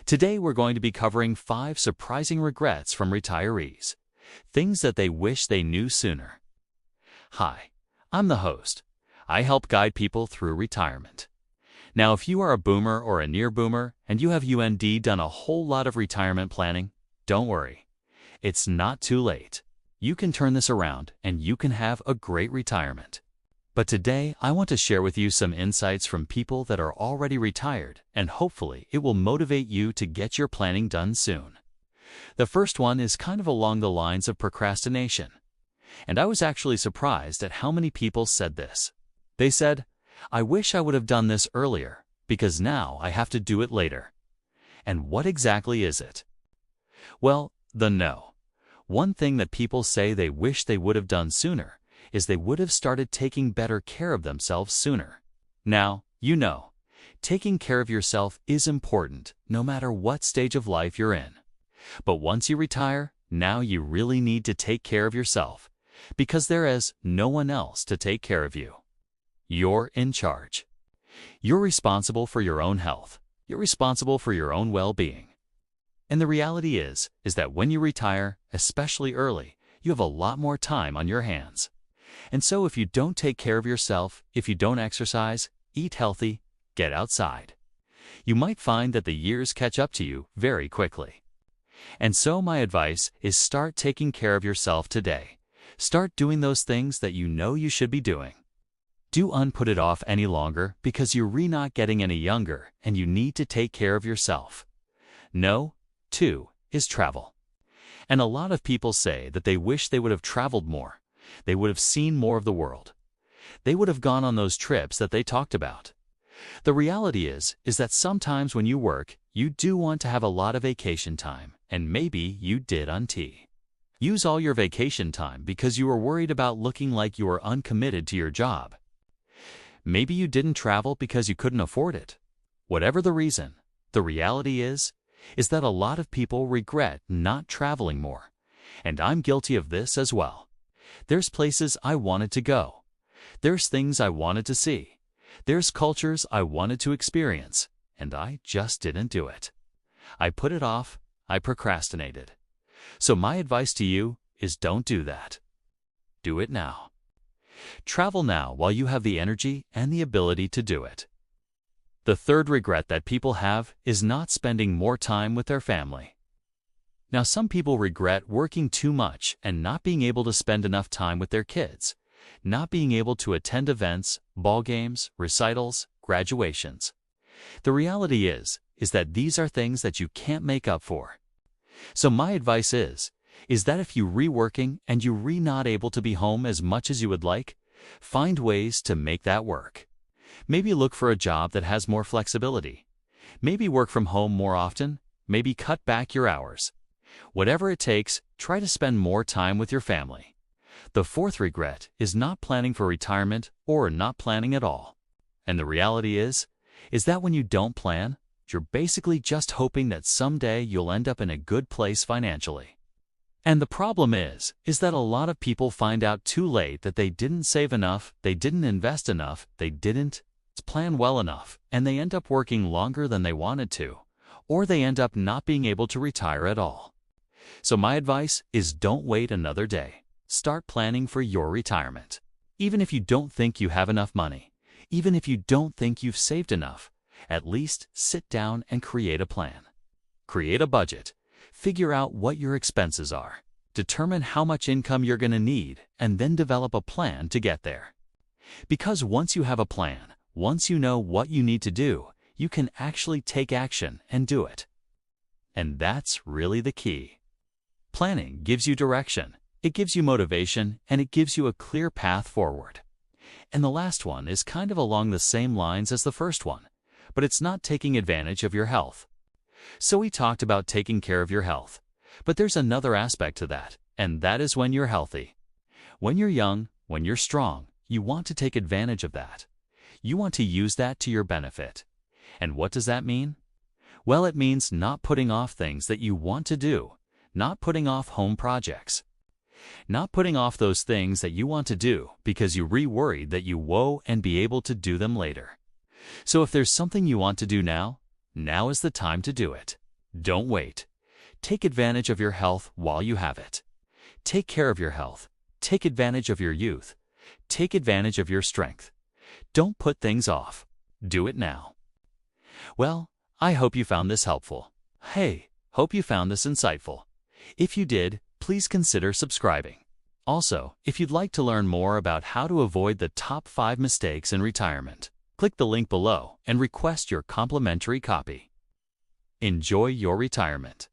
Today we're going to be covering 5 surprising regrets from retirees, things that they wish they knew sooner. Hi, I'm the host. I help guide people through retirement. Now, if you are a boomer or a near boomer and you have done a whole lot of retirement planning, don't worry. It's not too late. You can turn this around and you can have a great retirement. But today, I want to share with you some insights from people that are already retired, and hopefully it will motivate you to get your planning done soon. The first one is kind of along the lines of procrastination. And I was actually surprised at how many people said this. They said, "I wish I would have done this earlier, because now I have to do it later." And what exactly is it? Well, one thing that people say they wish they would have done sooner is they would have started taking better care of themselves sooner. Now, taking care of yourself is important no matter what stage of life you're in. But once you retire, now you really need to take care of yourself, because there is no one else to take care of you. You're in charge. You're responsible for your own health. You're responsible for your own well-being. And the reality is that when you retire, especially early, you have a lot more time on your hands. And so if you don't take care of yourself, if you don't exercise, eat healthy, get outside, you might find that the years catch up to you very quickly. And so my advice is start taking care of yourself today. Start doing those things that you know you should be doing. Don't put it off any longer, because you're not getting any younger and you need to take care of yourself. No, 2 is travel. And a lot of people say that they wish they would have traveled more. They would have seen more of the world. They would have gone on those trips that they talked about. The reality is that sometimes when you work, you do want to have a lot of vacation time, and maybe you didn't. Use all your vacation time because you were worried about looking like you were uncommitted to your job. Maybe you didn't travel because you couldn't afford it. Whatever the reason, the reality is that a lot of people regret not traveling more. And I'm guilty of this as well. There's places I wanted to go. There's things I wanted to see. There's cultures I wanted to experience, and I just didn't do it. I put it off. I procrastinated. So my advice to you is don't do that. Do it now. Travel now while you have the energy and the ability to do it. The third regret that people have is not spending more time with their family. Now, some people regret working too much and not being able to spend enough time with their kids, not being able to attend events, ball games, recitals, graduations. The reality is that these are things that you can't make up for. So my advice is that if you're reworking and you're not able to be home as much as you would like, find ways to make that work. Maybe look for a job that has more flexibility. Maybe work from home more often. Maybe cut back your hours. Whatever it takes, try to spend more time with your family. The fourth regret is not planning for retirement or not planning at all. And the reality is that when you don't plan, you're basically just hoping that someday you'll end up in a good place financially. And the problem is that a lot of people find out too late that they didn't save enough, they didn't invest enough, they didn't plan well enough, and they end up working longer than they wanted to, or they end up not being able to retire at all. So my advice is don't wait another day. Start planning for your retirement. Even if you don't think you have enough money, even if you don't think you've saved enough, at least sit down and create a plan. Create a budget. Figure out what your expenses are. Determine how much income you're going to need, and then develop a plan to get there. Because once you have a plan, once you know what you need to do, you can actually take action and do it. And that's really the key. Planning gives you direction, it gives you motivation, and it gives you a clear path forward. And the last one is kind of along the same lines as the first one, but it's not taking advantage of your health. So we talked about taking care of your health, but there's another aspect to that, and that is when you're healthy. When you're young, when you're strong, you want to take advantage of that. You want to use that to your benefit. And what does that mean? Well, it means not putting off things that you want to do, not putting off home projects, not putting off those things that you want to do because you worried that you won't be able to do them later. So if there's something you want to do now, now is the time to do it. Don't wait. Take advantage of your health while you have it. Take care of your health. Take advantage of your youth. Take advantage of your strength. Don't put things off. Do it now. Well, I hope you found this helpful. Hey, hope you found this insightful. If you did, please consider subscribing. Also, if you'd like to learn more about how to avoid the top 5 mistakes in retirement, click the link below and request your complimentary copy. Enjoy your retirement.